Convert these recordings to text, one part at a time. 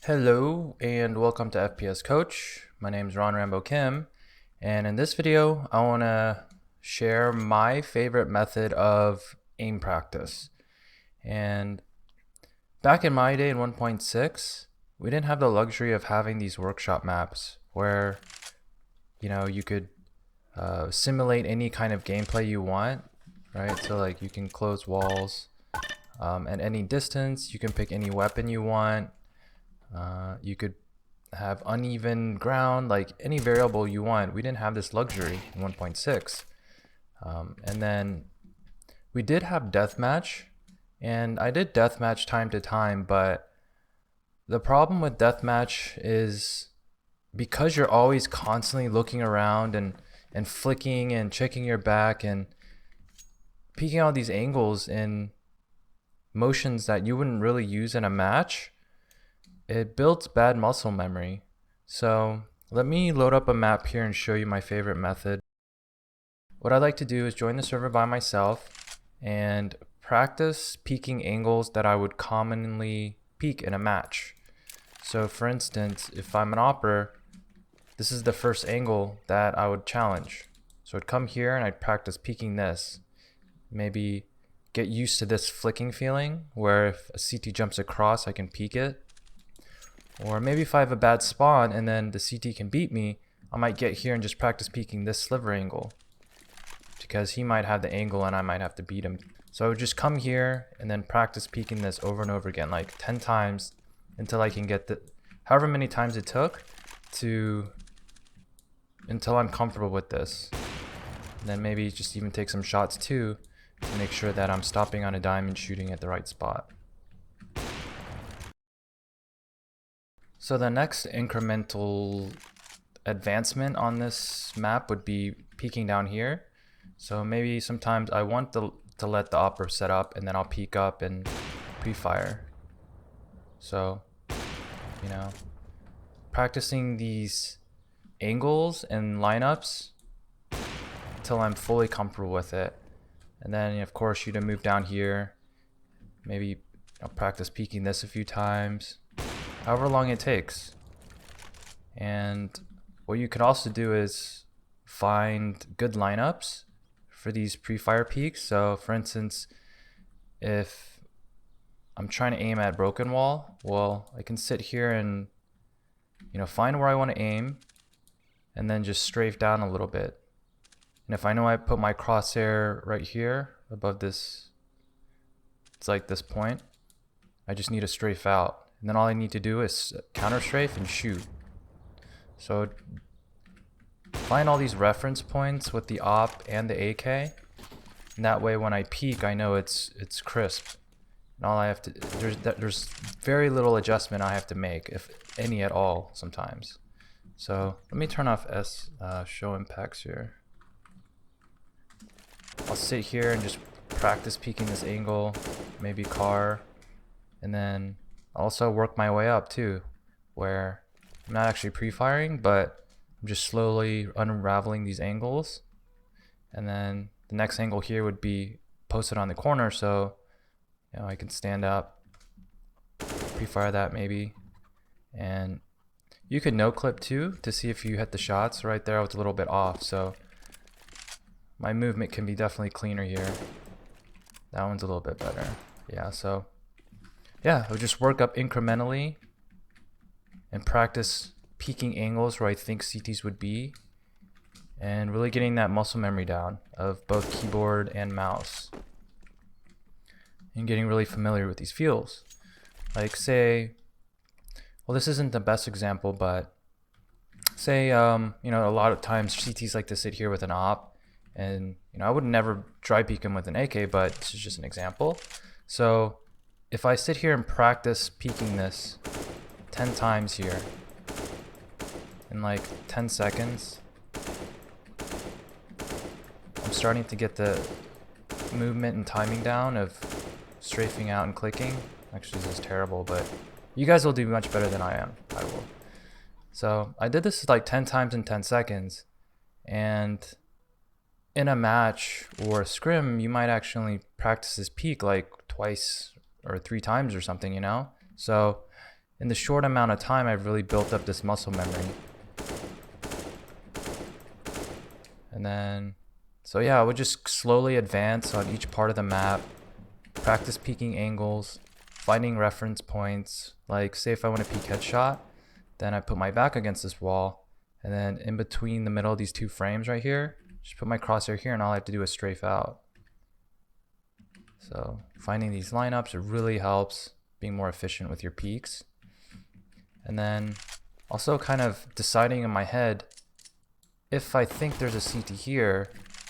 Hello and welcome to FPS Coach. My name is Ron Rambo Kim, and in this video I want to share my favorite method of aim practice. And back in my day in 1.6, we didn't have the luxury of having these workshop maps where you could simulate any kind of gameplay you want, right? So like you can close walls at any distance, you can pick any weapon you want. You could have uneven ground, like any variable you want. We didn't have this luxury in 1.6. And then we did have deathmatch, and I did deathmatch time to time, but the problem with deathmatch is because you're always constantly looking around and flicking and checking your back and peeking out these angles in motions that you wouldn't really use in a match, it builds bad muscle memory. So let me load up a map here and show you my favorite method. What I'd like to do is join the server by myself and practice peeking angles that I would commonly peek in a match. So for instance, if I'm an opper, this is the first angle that I would challenge. So I'd come here and I'd practice peeking this. Maybe get used to this flicking feeling where if a CT jumps across, I can peek it. Or maybe if I have a bad spawn and then the CT can beat me, I might get here and just practice peeking this sliver angle, because he might have the angle and I might have to beat him. So I would just come here and then practice peeking this over and over again, like 10 times until I can get the, however many times it took until I'm comfortable with this. And then maybe just even take some shots too to make sure that I'm stopping on a dime and shooting at the right spot. So the next incremental advancement on this map would be peeking down here. So maybe sometimes I want to let the opera set up and then I'll peek up and pre-fire. So, practicing these angles and lineups until I'm fully comfortable with it. And then of course you'd move down here, maybe I'll practice peeking this a few times, however long it takes. And what you could also do is find good lineups for these pre-fire peaks. So for instance, if I'm trying to aim at broken wall, well, I can sit here and find where I want to aim and then just strafe down a little bit. And if I know I put my crosshair right here above this, it's like this point, I just need to strafe out. And then all I need to do is counter strafe and shoot. So find all these reference points with the op and the AK. And that way when I peek, I know it's crisp. And all I have to, there's very little adjustment I have to make, if any at all sometimes. So let me turn off show impacts here. I'll sit here and just practice peeking this angle, maybe car, and then also work my way up too, where I'm not actually pre-firing, but I'm just slowly unraveling these angles. And then the next angle here would be posted on the corner, so I can stand up, pre-fire that maybe. And you could no clip too to see if you hit the shots. Right there I was a little bit off, so my movement can be definitely cleaner here. That one's a little bit better. Yeah, so yeah, I'll just work up incrementally and practice peeking angles where I think CTs would be, and really getting that muscle memory down of both keyboard and mouse, and getting really familiar with these feels. Like say, well, this isn't the best example, but say a lot of times CTs like to sit here with an op, and I would never dry peek them with an AK, but this is just an example. So if I sit here and practice peeking this 10 times here in like 10 seconds, I'm starting to get the movement and timing down of strafing out and clicking. Actually, this is terrible, but you guys will do much better than I am. I will. So I did this like 10 times in 10 seconds, and in a match or a scrim, you might actually practice this peak like twice or 3 times or something, So in the short amount of time, I've really built up this muscle memory. And then, so yeah, I would just slowly advance on each part of the map, practice peeking angles, finding reference points. Like, say if I want to peek headshot, then I put my back against this wall, and then in between the middle of these two frames right here, just put my crosshair here, and all I have to do is strafe out. So finding these lineups, it really helps being more efficient with your peaks. And then also kind of deciding in my head, if I think there's a CT here,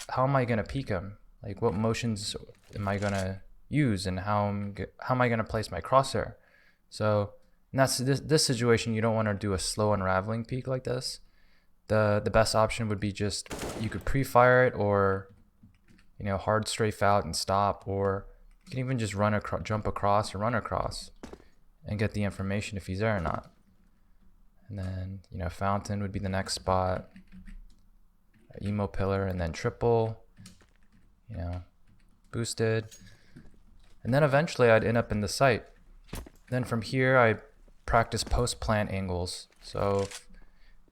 how am I going to peek him? Like, what motions am I going to use, and how am I going to place my crosshair? So in this situation, you don't want to do a slow unraveling peek like this. The best option would be just, you could pre-fire it, or hard strafe out and stop, or you can even just jump across or run across and get the information if he's there or not. And then fountain would be the next spot, emo pillar, and then triple, boosted, and then eventually I'd end up in the site. Then from here I practice post plant angles. So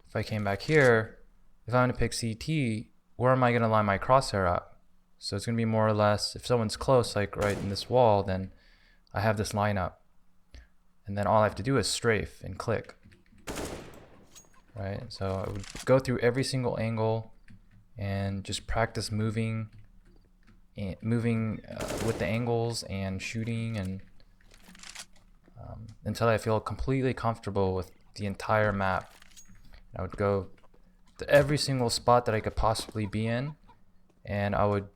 if I came back here, if I'm going to pick CT, where am I going to line my crosshair up? So it's going to be more or less, if someone's close, like right in this wall, then I have this lineup, and then all I have to do is strafe and click. Right, so I would go through every single angle and just practice moving with the angles and shooting, and until I feel completely comfortable with the entire map. I would go to every single spot that I could possibly be in, and I would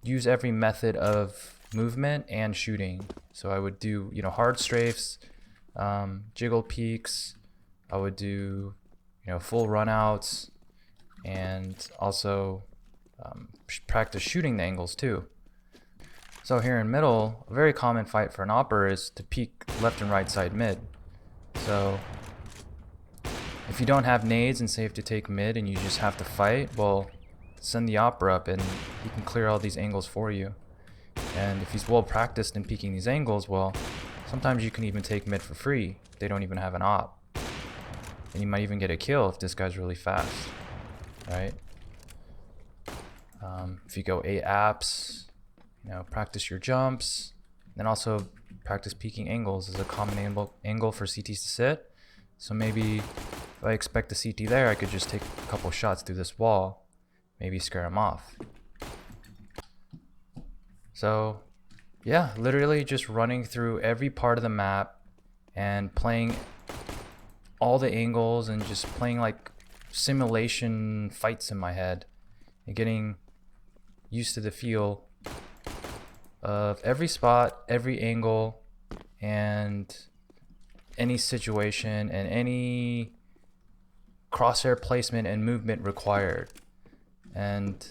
use every method of movement and shooting. So I would do hard strafes, jiggle peeks. I would do full runouts, and also practice shooting the angles too. So here in middle, a very common fight for an opper is to peek left and right side mid. So if you don't have nades and say you have to take mid and you just have to fight, well, send the opper up and he can clear all these angles for you. And if he's well practiced in peeking these angles, well, sometimes you can even take mid for free. They don't even have an op. And you might even get a kill if this guy's really fast, right? If you go 8 apps, practice your jumps, then also practice peeking angles is a common angle for CTs to sit. So maybe if I expect a CT there, I could just take a couple shots through this wall, maybe scare him off. So yeah, literally just running through every part of the map and playing all the angles and just playing like simulation fights in my head and getting used to the feel of every spot, every angle, and any situation and any crosshair placement and movement required. And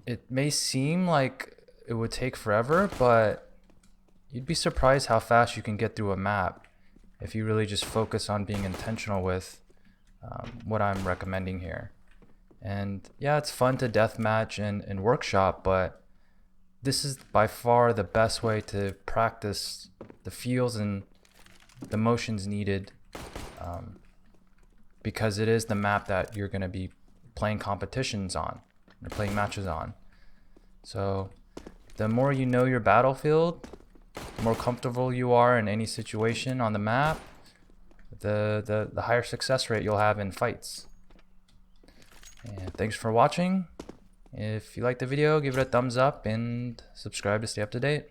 it may seem like it would take forever, but you'd be surprised how fast you can get through a map if you really just focus on being intentional with what I'm recommending here. And yeah, it's fun to deathmatch and workshop, but this is by far the best way to practice the feels and the motions needed, because it is the map that you're going to be playing competitions on or playing matches on. So the more you know your battlefield, the more comfortable you are in any situation on the map, the higher success rate you'll have in fights. And thanks for watching. If you liked the video, give it a thumbs up and subscribe to stay up to date.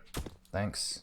Thanks.